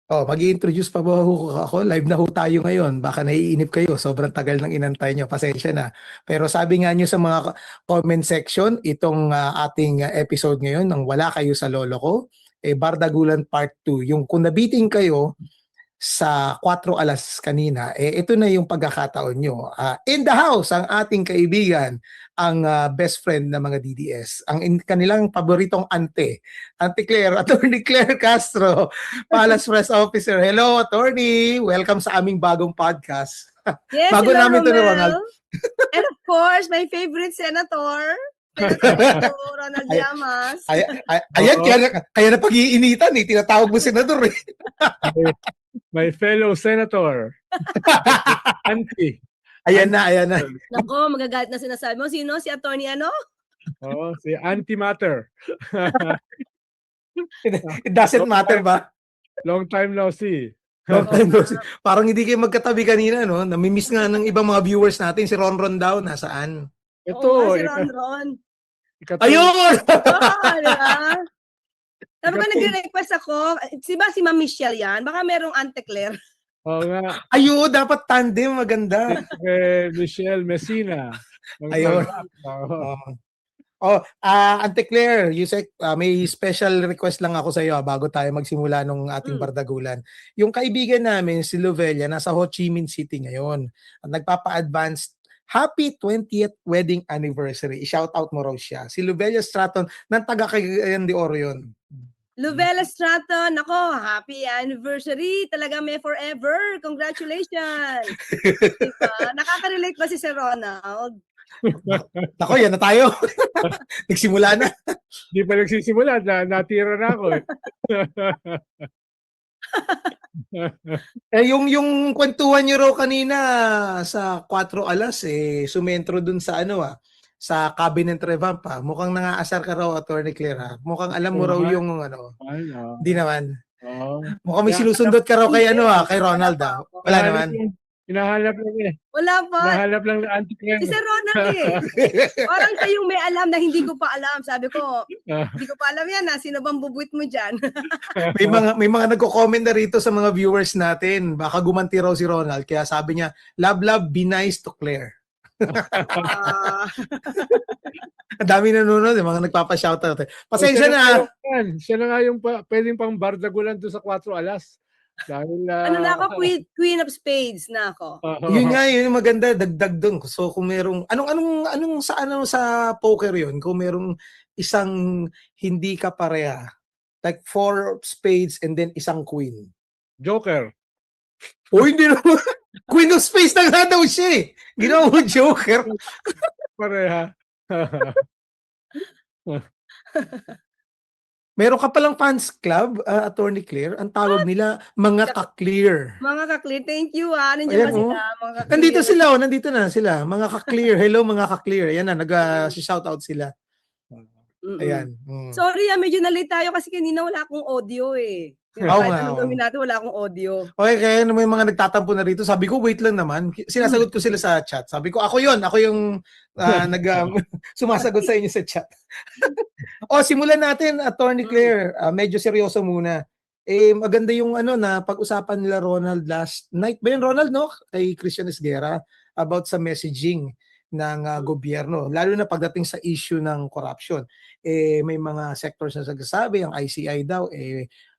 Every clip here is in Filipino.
Oh, mag-i-introduce pa ba ako? Live na ho tayo ngayon. Baka naiinip kayo. Sobrang tagal ng inantay nyo. Pasensya na. Pero sabi nga nyo sa mga comment section, itong ating episode ngayon ng Wala Kayo sa Lolo Ko, Bardagulan Part 2. Yung kung nabiting kayo sa 4 alas kanina, ito na yung pagkakataon nyo. In the house, ang ating kaibigan, ang best friend ng mga DDS, kanilang paboritong Ante Claire, Attorney Claire Castro, Palace Press Officer. Hello, Attorney! Welcome sa aming bagong podcast. Yes, Bago hello, namin ito ni Romel. Ronald. And of course, my favorite senator, Senator Ronald Llamas. Ayan, kaya na pag-iinitan tinatawag mo senador eh. My fellow senator. Auntie. Ayan na. Nako, magagalit na sinasabi mo. Sino? Si attorney ano? Oo, si Antimatter. It doesn't matter ba? Long time no see. Long time no see. Parang hindi kayo magkatabi kanina, no? Namimiss nga ng ibang mga viewers natin. Si Ronron daw, nasaan? Oo, si Ron. Ayun! Diba? Sabi ko, nag-request ako. Si Ma'am Michelle yan. Baka merong Ante Claire. Oo nga. Ayun, dapat tandem. Maganda. Michelle Messina. Ayun. Ante Claire, Yusek, may special request lang ako sa iyo bago tayo magsimula ng ating bardagulan. Yung kaibigan namin, si Lovella, nasa Ho Chi Minh City ngayon. At nagpapa-advance happy 20th wedding anniversary. I-shout out mo raw siya. Si Lovella Stratton ng taga Cagayan de Oro yun. Lovella Stratton, nako, happy anniversary. Talaga may forever. Congratulations. Diba? Nakaka-relate ba si Sir Ronald? Nako, yan na tayo. Nagsimula na. Hindi pa nagsisimula. Natira na ako eh. Yung kwentuhan niyo raw kanina sa 4 alas sumentro dun sa sa cabinet revamp Mukhang nangaasar ka raw, Attorney Claire. Mukhang alam mo raw yung Hindi naman. Mukhang may sinusundot ka raw kay kay Ronald Wala naman. Hinahanap lang eh. Wala pa. Hinahanap lang na Auntie Claire. Si Sir Ronald Parang kayong may alam na hindi ko pa alam. Sabi ko, hindi ko pa alam yan Sino bang bubuit mo dyan? may mga nagko-comment na rito sa mga viewers natin. Baka gumanti raw si Ronald. Kaya sabi niya, love, be nice to Claire. Ang dami nanonood, mga nagpapa-shoutout. Pasensya na. Siya na nga yung pwedeng pang bardagulan doon sa 4 alas. Dahil, ano na ako, Queen of Spades na ako. Yun nga, yun yung maganda, dagdag doon. So kung merong, anong sa poker yun? Kung merong isang hindi ka pareha, like 4 spades and then isang queen. Joker. Hindi naman. Queen of Spades na nga daw siya eh. Ginawa mo Joker. Pareha. Meron ka palang fans club, Attorney Claire. Ang tawag nila, mga ka-clear. Mga ka-clear, thank you Nandiyan ba sila? Mga nandito sila, nandito na sila. Mga ka-clear. Hello mga ka-clear. Ayan na, nag-shoutout sila. Ayan. Sorry medyo na-late tayo kasi kanina wala akong audio eh. Anong gawin natin, wala akong audio. Okay, kaya may mga nagtatampo na rito. Sabi ko, wait lang naman. Sinasagot ko sila sa chat. Sabi ko, ako yung sumasagot sa inyo sa chat. Simulan natin, Attorney Claire. Medyo seryoso muna. Maganda yung na pag-usapan nila Ronald last night. Ba yun, Ronald, no? Kay Christian Esguerra about sa messaging ng gobyerno. Lalo na pagdating sa issue ng corruption. May mga sectors na nagsasabi, ang ICI daw,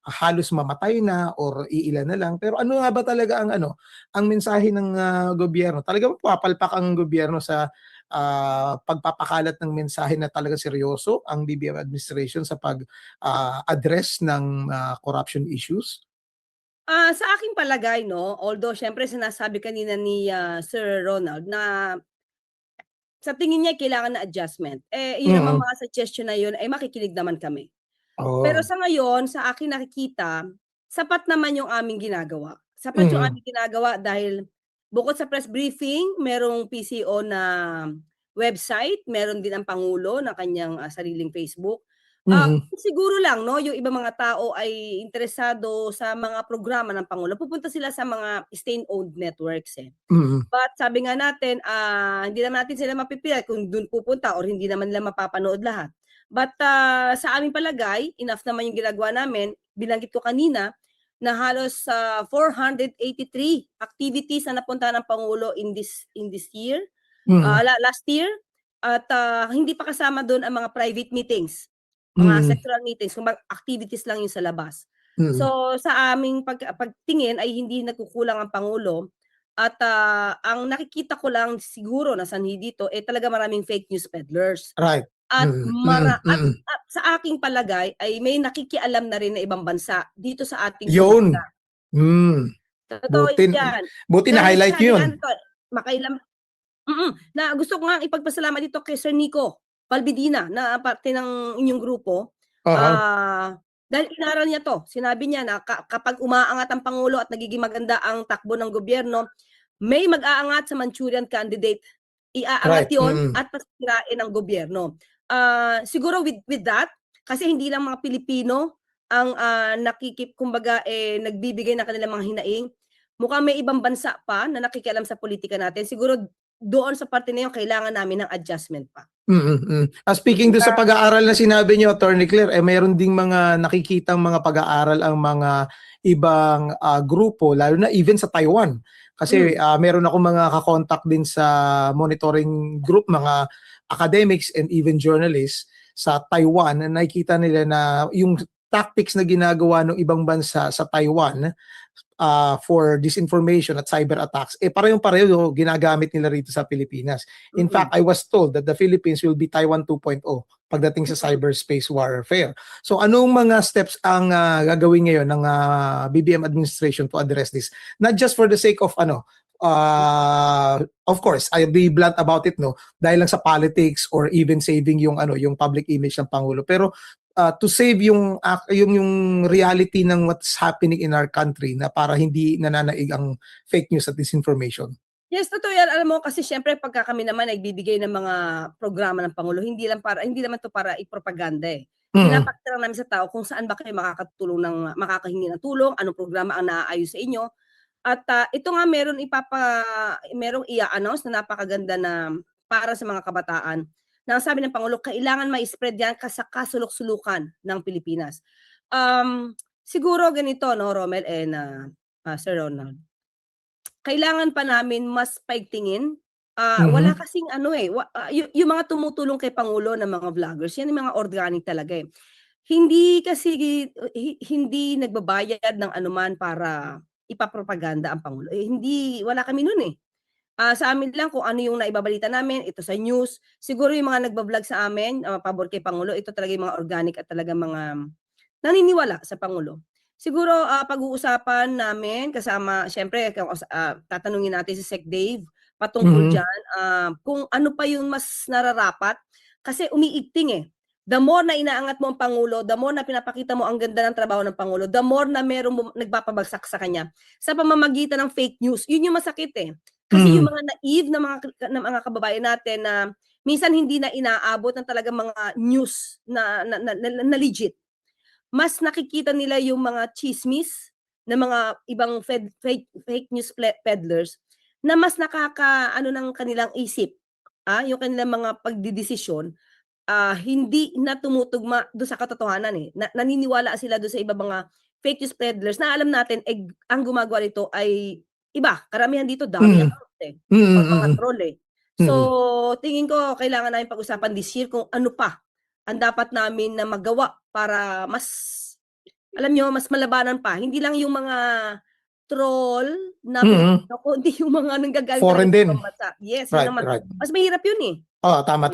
halos mamatay na or iilan na lang. Pero ano nga ba talaga ang mensahe ng gobyerno? Talagang papalpak ang gobyerno sa pagpapakalat ng mensahe na talaga seryoso ang BBM administration sa pag-address ng corruption issues? Sa aking palagay, although syempre sinasabi kanina ni Sir Ronald na sa tingin niya kailangan na adjustment. Yun naman mga suggestion na yun ay makikinig naman kami. Pero sa ngayon, sa akin nakikita, sapat naman yung aming ginagawa. Sapat yung aming ginagawa dahil bukod sa press briefing, merong PCO na website, meron din ang Pangulo na kanyang sariling Facebook. Siguro lang, yung ibang mga tao ay interesado sa mga programa ng Pangulo. Pupunta sila sa mga state-owned networks But sabi nga natin, hindi naman natin sila mapipilit kung doon pupunta or hindi naman nila mapapanood lahat. But sa aming palagay, enough naman yung ginagawa namin. Binanggit ko kanina, na halos 483 activities na napunta ng Pangulo in this year, last year. At hindi pa kasama doon ang mga private meetings, mga sectoral meetings, kung activities lang yung sa labas. So sa aming pagtingin ay hindi nagkukulang ang Pangulo. At ang nakikita ko lang siguro na sanhi dito talaga maraming fake news peddlers. Right. At at sa aking palagay ay may nakikialam na rin na ibang bansa dito sa ating Yun. bansa. Totoo Buti yan. na-highlight Dahil yun. makailang na gusto ko nga ipagpasalamat dito kay Sir Nico Balbidina na parte ng inyong grupo. Dahil inaral niya to. Sinabi niya na kapag umaangat ang Pangulo at nagiging maganda ang takbo ng gobyerno, may mag-aangat sa Manchurian candidate. Iaangat yun at pasirain ang gobyerno. Siguro with that, kasi hindi lang mga Pilipino ang kumbaga nagbibigay ng kanilang mga hinaing. Mukhang may ibang bansa pa na nakikialam sa politika natin. Siguro doon sa parte na yun, kailangan namin ng adjustment pa. Speaking do sa pag-aaral na sinabi niyo, Attorney Claire, mayroon ding mga nakikitang mga pag-aaral ang mga ibang grupo, lalo na even sa Taiwan. Kasi meron ako mga kakontak din sa monitoring group, mga academics and even journalists sa Taiwan, na nakikita nila na yung tactics na ginagawa ng ibang bansa sa Taiwan for disinformation at cyber attacks, parehong-pareho ginagamit nila rito sa Pilipinas. In fact, I was told that the Philippines will be Taiwan 2.0 pagdating sa cyberspace warfare. So anong mga steps ang gagawin ngayon ng BBM administration to address this? Not just for the sake of of course, I'll be blunt about it, no, dahil lang sa politics or even saving yung yung public image ng Pangulo, pero to save yung reality ng what's happening in our country, na para hindi nananaig ang fake news at disinformation. Yes, totoo yan. Alam mo, kasi syempre pagka kami naman nagbibigay ng mga programa ng Pangulo, hindi naman to para ipropaganda eh. Pinapakita lang namin sa tao kung saan ba kayo makakahingi ng tulong, anong programa ang naaayos sa inyo. At ito nga merong i-announce na napakaganda na para sa mga kabataan. Na sabi ng Pangulo, kailangan ma-spread yan sa kasulok-sulukan ng Pilipinas. Siguro ganito, no, Romel and Sir Ronald. Kailangan pa namin mas paigtingin. Wala kasing yung mga tumutulong kay Pangulo na mga vloggers, yan yung mga organic talaga eh. Hindi nagbabayad ng anuman para ipapropaganda ang Pangulo. Wala kami nun eh. Sa amin lang kung ano yung naibabalita namin, ito sa news. Siguro yung mga nagbablog sa amin, pabor kay Pangulo, ito talaga yung mga organic at talaga mga naniniwala sa Pangulo. Siguro pag-uusapan namin kasama, syempre, tatanungin natin si Sec Dave patungkol dyan, kung ano pa yung mas nararapat. Kasi umiigting eh. The more na inaangat mo ang Pangulo, the more na pinapakita mo ang ganda ng trabaho ng Pangulo, the more na merong nagpapabagsak sa kanya sa pamamagitan ng fake news. Yun yung masakit eh. Kasi yung mga naive na mga kababayan natin na minsan hindi na inaabot ng talaga mga news na legit. Mas nakikita nila yung mga chismis na mga ibang fake news peddlers na mas nakakaano ng kanilang isip, yung kanilang mga pagdidesisyon, hindi na tumutugma doon sa katotohanan eh. Naniniwala sila doon sa iba mga fake news peddlers na alam natin ang gumagawa nito ay iba. Karamihan dito dami account eh. Or mga troll eh. So, tingin ko kailangan namin pag-usapan this year kung ano pa ang dapat namin na magawa para mas, alam nyo, mas malabanan pa. Hindi lang yung mga troll na kundi yung mga nanggagaling foreign din. Yes, right, naman. Right. Mas mahirap yun eh. Tama.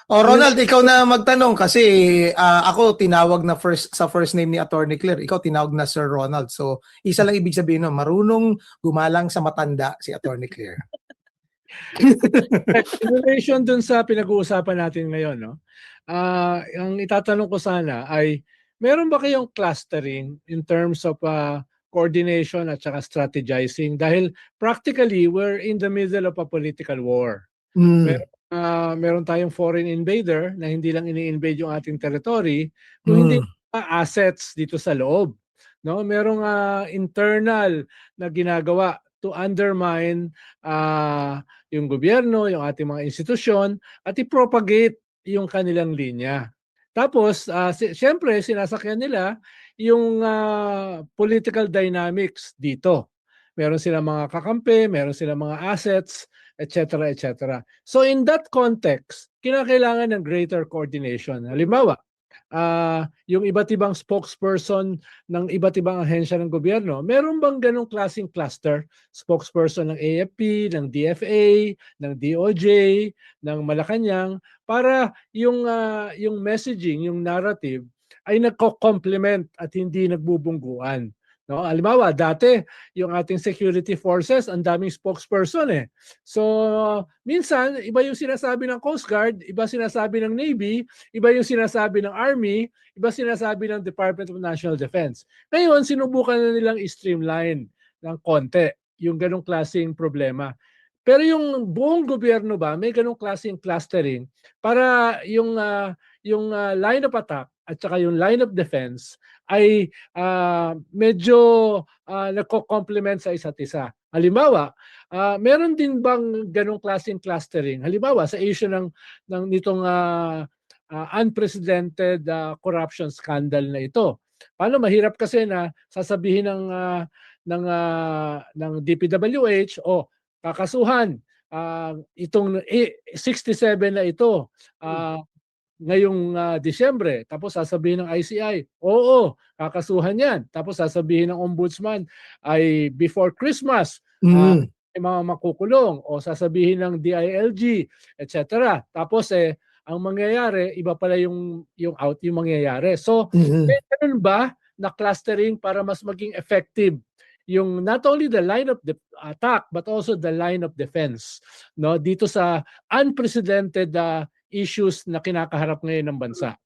Ronald, ikaw na magtanong kasi ako tinawag na sa first name ni Attorney Claire. Ikaw tinawag na Sir Ronald. So, isa lang ibig sabihin, no, marunong gumalang sa matanda si Attorney Claire. In relation dun sa pinag-uusapan natin ngayon, no? Ang itatanong ko sana ay, meron ba kayong clustering in terms of coordination at saka strategizing? Dahil practically, we're in the middle of a political war. Meron tayong foreign invader na hindi lang ini-invade yung ating territory, kung hindi assets dito sa loob. No? Merong internal na ginagawa to undermine yung gobyerno, yung ating mga institusyon, at i-propagate yung kanilang linya. Tapos, siyempre, sinasakyan nila yung political dynamics dito. Meron silang mga kakampi, meron silang mga assets, etc. etc. So in that context, kinakailangan ng greater coordination. Halimbawa, yung iba't ibang spokesperson ng iba't ibang ahensya ng gobyerno, meron bang ganong klaseng cluster? Spokesperson ng AFP, ng DFA, ng DOJ, ng Malacanang, para yung messaging, yung narrative ay nagko-complement at hindi nagbubungguan. No, halimbawa, dati yung ating security forces, ang daming spokesperson eh. So, minsan iba yung sinasabi ng Coast Guard, iba sinasabi ng Navy, iba yung sinasabi ng Army, iba sinasabi ng Department of National Defense. Ngayon, sinubukan na nilang i-streamline ng konti yung ganong klaseng problema. Pero yung buong gobyerno ba, may ganong klaseng clustering para yung line of attack at saka yung line of defense ay medyo nagko-complement sa isa't isa. Halimbawa, meron din bang ganong klaseng clustering? Halimbawa, sa issue nitong unprecedented corruption scandal na ito. Paano mahirap kasi na sasabihin ng DPWH o kakasuhan itong 67 na ito ngayong Disyembre, tapos sasabihin ng ICI, oo, kakasuhan yan. Tapos sasabihin ng Ombudsman ay before Christmas, may mga makukulong, o sasabihin ng DILG, etc. Tapos ang mangyayari, iba pala yung mangyayari. So, may ganun ba na clustering para mas maging effective yung not only the line of the attack but also the line of defense, no, dito sa unprecedented issues na kinakaharap ngayon ng bansa?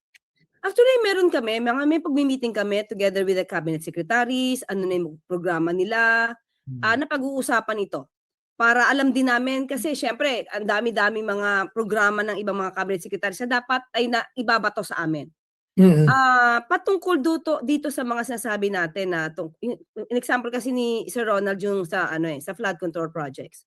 Actually, meron kami, may pag-meeting kami together with the cabinet secretaries, ano na yung programa nila, napag-uusapan ito. Para alam din namin, kasi syempre, ang dami-dami mga programa ng ibang mga cabinet secretaries na dapat ay ibabato sa amin. Patungkol dito sa mga sinasabi natin na in example kasi ni Sir Ronald yung sa flood control projects.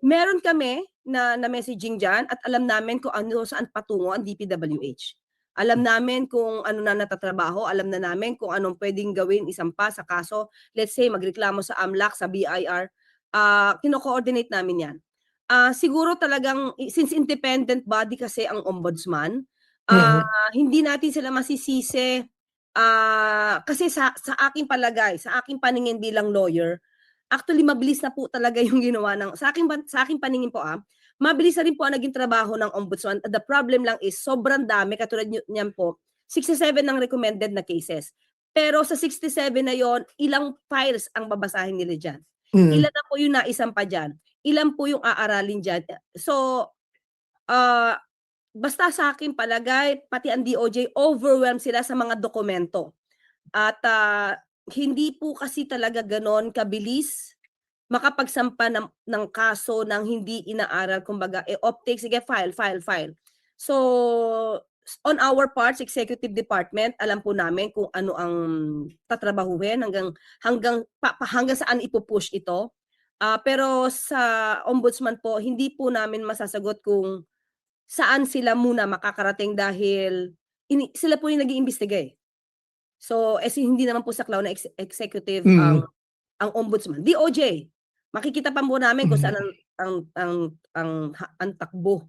Meron kami na messaging diyan at alam namin kung ano saan patungo ang DPWH. Alam namin kung ano na natatrabaho, alam na namin kung anong pwedeng gawin isampa sa kaso. Let's say magreklamo sa AMLAC, sa BIR, kino-coordinate namin 'yan. Siguro talagang since independent body kasi ang ombudsman, hindi natin sila masisisi kasi sa aking palagay, sa aking paningin bilang lawyer, actually mabilis na po talaga yung ginawa ng sa aking paningin po mabilis na rin po ang naging trabaho ng ombudsman. The problem lang is sobrang dami, katulad niyan po, 67 ng recommended na cases. Pero sa 67 na yon, ilang files ang babasahin nila diyan? Ilan na po yung naisampa diyan? Ilan po yung aaralin diyan? So basta sa akin palagay, pati ang DOJ, overwhelmed sila sa mga dokumento. At hindi po kasi talaga ganon kabilis makapagsampa ng kaso ng hindi inaaral. Kumbaga, optic, sige, file. So, on our part, executive department, alam po namin kung ano ang tatrabahuhin hanggang saan ipupush ito. Pero sa ombudsman po, hindi po namin masasagot kung saan sila muna makakarating dahil sila po yung nag-iimbestiga eh. So, hindi naman po saklaw na executive ang ombudsman. DOJ, makikita pa po namin kung saan ang takbo,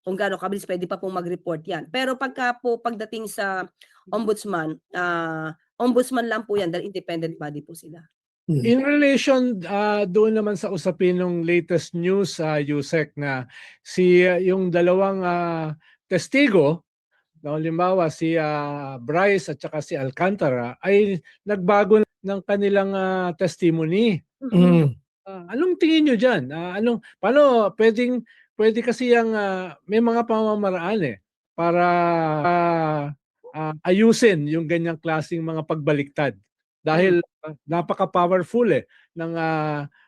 kung gaano kabilis pwede pa pong mag-report yan. Pero pagdating sa ombudsman, ombudsman lang po yan dahil independent body po sila. In relation doon naman sa usapin ng latest news, Yusek, na yung dalawang testigo, halimbawa si Bryce at saka si Alcantara, ay nagbago ng kanilang testimony. Anong tingin nyo dyan? Paano pwede kasi may mga pamamaraan para ayusin yung ganyang klaseng mga pagbaliktad. Dahil napaka-powerful ng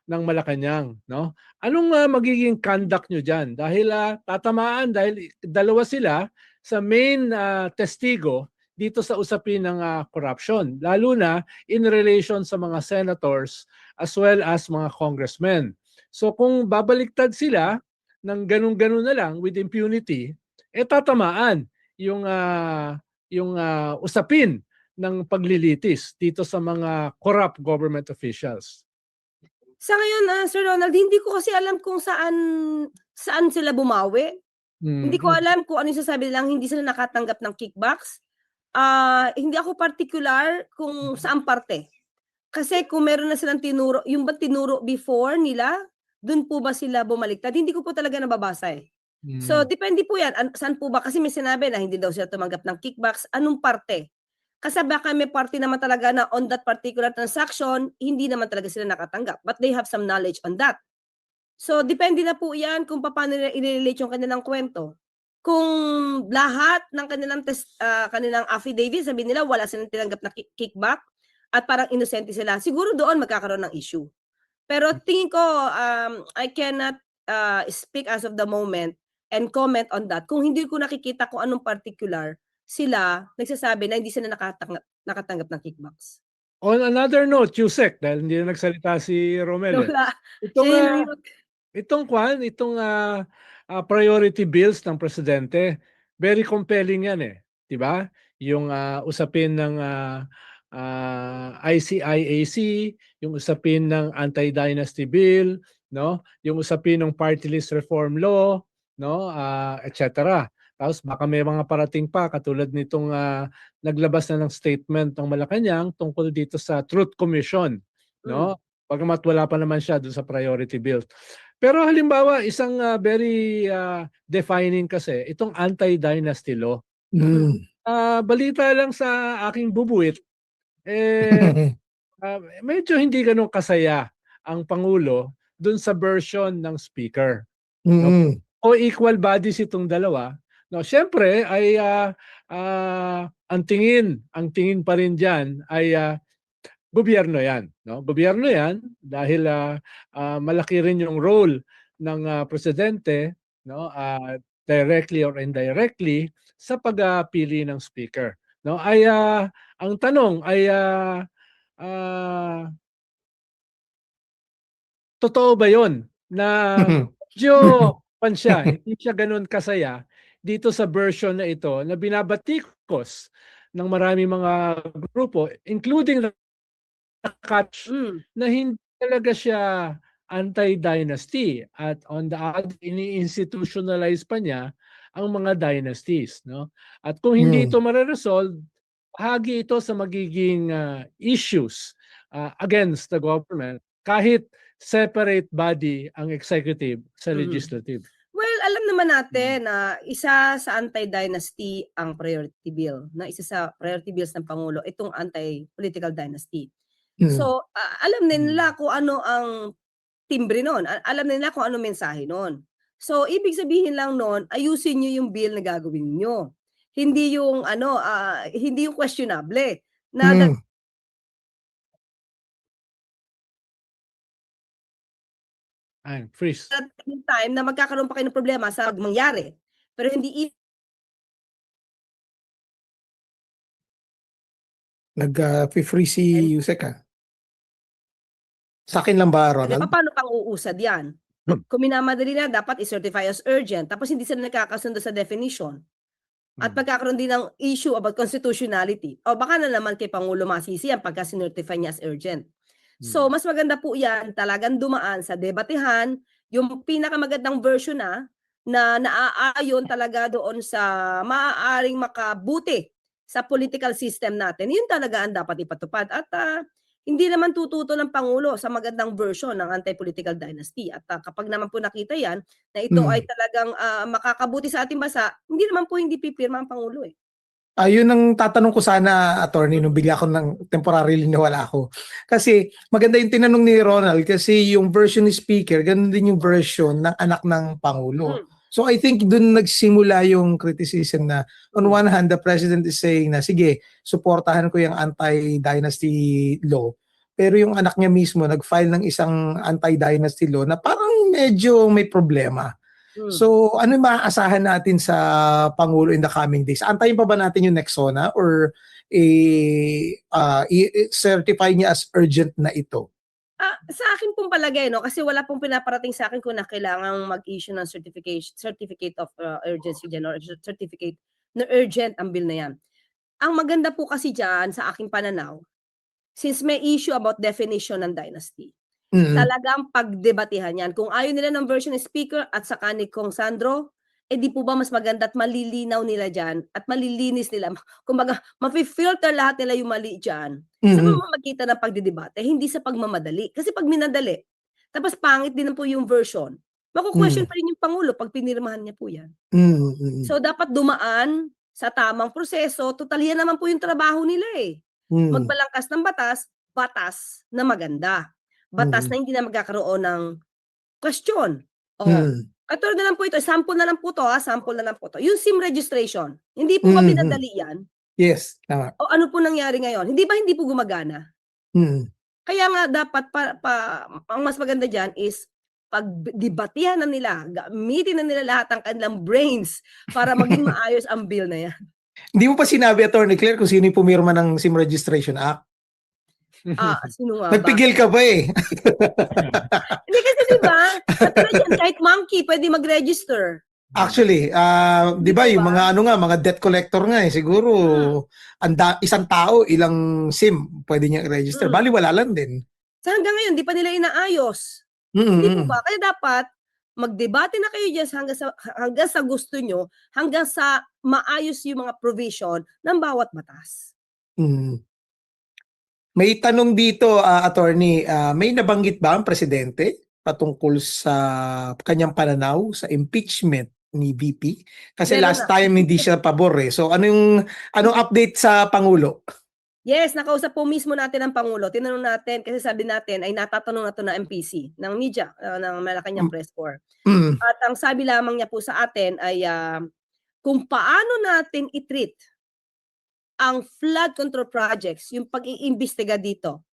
Malacanang, no? Anong magiging conduct nyo dyan? Dahil tatamaan, dahil dalawa sila sa main testigo dito sa usapin ng corruption, lalo na in relation sa mga senators as well as mga congressmen. So kung babaliktad sila ng ganun-ganun na lang with impunity, tatamaan yung usapin ng paglilitis dito sa mga corrupt government officials? Sa ngayon, Sir Ronald, hindi ko kasi alam kung saan sila bumawi. Hindi ko alam kung ano yung sasabi nilang hindi sila nakatanggap ng kickbacks. Hindi ako particular kung saan parte. Kasi kung meron na silang tinuro, yung ba tinuro before nila, dun po ba sila bumaliktad? Hindi ko po talaga nababasa eh. So, depende po yan. Saan po ba? Kasi may sinabi na hindi daw sila tumanggap ng kickbacks. Anong parte? Kasi baka may party naman talaga na on that particular transaction, hindi naman talaga sila nakatanggap. But they have some knowledge on that. So, depende na po yan kung paano nila i-relate yung kanilang kwento. Kung lahat ng kanilang affidavit, sabihin nila wala silang tinanggap na kickback at parang inosente sila, siguro doon magkakaroon ng issue. Pero tingin ko, I cannot speak as of the moment and comment on that kung hindi ko nakikita kung anong particular sila nagsasabi na hindi sila nakatanggap ng kickbacks. On another note, Yusek, dahil hindi na nagsalita si Romel. Wala. Itong priority bills ng presidente, very compelling yan eh, 'di ba? Yung usapin ng ICIAC, yung usapin ng anti-dynasty bill, no? Yung usapin ng party list reform law, no? Etc. Tapos baka may mga parating pa katulad nitong naglabas na ng statement ng Malacanang tungkol dito sa Truth Commission, no? Bagamat wala pa naman siya doon sa priority bills. Pero halimbawa, isang very defining kasi, itong anti-dynasty law. Balita lang sa aking bubuit, medyo hindi ganun kasaya ang Pangulo doon sa version ng Speaker. No? O equal bodies itong dalawa. No, syempre ay ang tingin pa rin diyan ay gobyerno 'yan, no? Gobyerno 'yan dahil malaki rin yung role ng presidente, no? Directly or indirectly sa pagpili ng speaker, no? Ay ang tanong ay totoo ba 'yon na medyo siya, hindi siya ganoon kasaya dito sa version na ito na binabatikos ng marami mga grupo, including catch na hindi talaga siya anti-dynasty at on the other, ini-institutionalize pa niya ang mga dynasties, no? At kung hindi ito mare-resolve, bahagi ito sa magiging issues against the government kahit separate body ang executive sa legislative. Well, alam naman natin na isa sa anti-dynasty ang priority bill, na isa sa priority bills ng Pangulo, itong anti-political dynasty. So, alam nila kung ano ang timbre nun. Alam nila kung ano mensahe nun. So, ibig sabihin lang nun, ayusin nyo yung bill na gagawin nyo. Hindi yung hindi yung questionable na Freeze. time na magkakaroon pa kayo ng problema sa mangyari. Pero hindi nag-free si Yusek Sa akin lang ba, Ronald? paano pang uusad yan? Kung minamadali na, dapat i-certify as urgent. Tapos hindi sila nakakasundo sa definition. At pagkakaroon din ng issue about constitutionality. O baka na naman kay Pangulo masisi yan pagka sinertify niya as urgent. So, mas maganda po yan talagang dumaan sa debatehan, yung pinakamagandang version na naaayon talaga doon sa maaaring makabuti sa political system natin. Yun talaga ang dapat ipatupad. At hindi naman tututo ng Pangulo sa magandang version ng anti-political dynasty. At kapag naman po nakita yan, na ito ay talagang makakabuti sa ating bansa, hindi naman po hindi pipirma ang Pangulo eh. Yun ang tatanong ko sana, attorney, nung bigla ko ng temporarily nawala ako. Kasi maganda yung tinanong ni Ronald kasi yung version ni Speaker, ganun din yung version ng anak ng Pangulo. So I think dun nagsimula yung criticism na on one hand, the President is saying na sige, suportahan ko yung anti-dynasty law. Pero yung anak niya mismo nag-file ng isang anti-dynasty law na parang medyo may problema. So, ano yung maaasahan natin sa Pangulo in the coming days? Antayin pa ba natin yung Nexona or i-certify niya as urgent na ito? Sa akin pong palagay, no, kasi wala pong pinaparating sa akin kung na kailangang mag-issue ng certificate of urgency dyan or certificate na urgent ang bill na yan. ang maganda po kasi diyan sa aking pananaw, since may issue about definition ng dynasty, talagang pagdebatehan 'yan. Kung ayaw nila ng version ni Speaker at saka ni Kong Sandro, di po ba mas maganda at malilinaw nila diyan at malilinis nila, kumbaga mafi-filter lahat nila yung mali diyan sa pamamagitan ng pagdedebate, hindi sa pagmamadali. Kasi 'pag minadali, tapos pangit din po yung version, maku-question pa rin yung pangulo 'pag pinirmahan niya po 'yan. So dapat dumaan sa tamang proseso, tutal 'yan naman po yung trabaho nila, magbalangkas ng batas, batas na maganda. Batas na hindi na magkakaroon ng question. Katulad na lang po ito, sample na lang po 'to, sample na lang po 'to. Yung SIM registration, hindi po ba pinadali 'yan? Yes, tama. O ano po nangyari ngayon? Hindi po gumagana? Kaya nga dapat ang mas maganda diyan is pagdebatehan na nila, gamitin na nila lahat ng kanilang brains para maging maayos ang bill na 'yan. Hindi mo pa sinabi, Attorney Claire, kung sino yung pumirma ng SIM Registration Act. Sino nga ba? Nagpigil ka ba eh? Hindi kasi 'di ba? Katulad yan, kahit monkey pwede mag-register. Actually, 'di ba yung mga mga debt collector nga siguro isang tao ilang SIM pwede niya i-register. Bali wala lang din. Sa hanggang ngayon di pa nila inaayos. Hindi po ba? Kaya dapat magdebate na kayo diyan hanggang sa gusto nyo, hanggang sa maayos yung mga provision ng bawat batas. May tanong dito, attorney, may nabanggit ba ang presidente patungkol sa kanyang pananaw sa impeachment ni VP? Kasi Meron last na. time hindi siya pabor eh. So anong update sa Pangulo? Yes, nakausap po mismo natin ang Pangulo. Tinanong natin, kasi sabi natin ay natatanong na ito ng MPC, ng media, ng Malacanang Press Corps. At ang sabi lamang niya po sa atin ay kung paano natin i-treat ang flood control projects, yung pag-iimbestiga dito,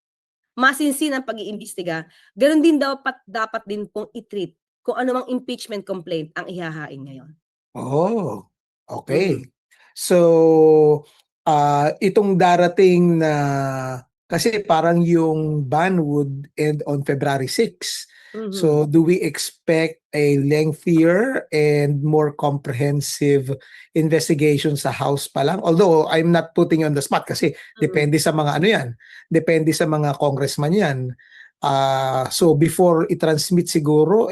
masinsin ang pag-iimbestiga, ganun din dapat din pong i-treat kung ano mang impeachment complaint ang ihahain ngayon. Oh, okay. So, itong darating na, kasi parang yung ban would end on February 6. So, do we expect a lengthier and more comprehensive investigation sa House pa lang? Although, I'm not putting you on the spot kasi depende sa mga depende sa mga congressman yan. So, before i-transmit siguro,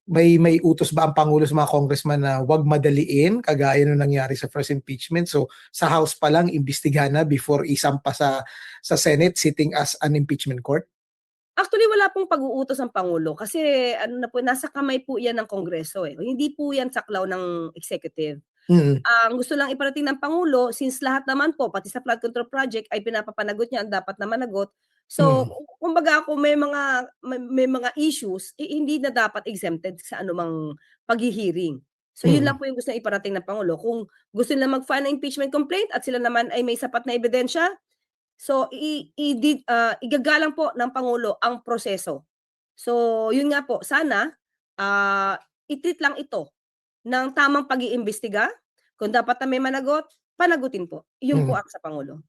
may utos ba ang Pangulo sa mga congressman na wag madaliin kagaya nung nangyari sa first impeachment? So, sa House pa lang, imbestigahan na before isampa sa Senate sitting as an impeachment court? Actually, wala pong pag-uutos ang Pangulo kasi nasa kamay po yan ng Kongreso. Hindi po yan saklaw ng executive. Ang gusto lang iparating ng Pangulo, since lahat naman po, pati sa flood control project, ay pinapapanagot niya ang dapat na managot. So, kumbaga kung may mga issues, hindi na dapat exempted sa anumang paghihiring. So, yun lang po yung gusto na iparating ng Pangulo. Kung gusto nila mag-file ng impeachment complaint at sila naman ay may sapat na ebidensya, so, igagalang po ng Pangulo ang proseso. So, yun nga po, sana i-treat lang ito ng tamang pag-iimbestiga. Kung dapat na may managot, panagutin po. Yun po ang sa Pangulo.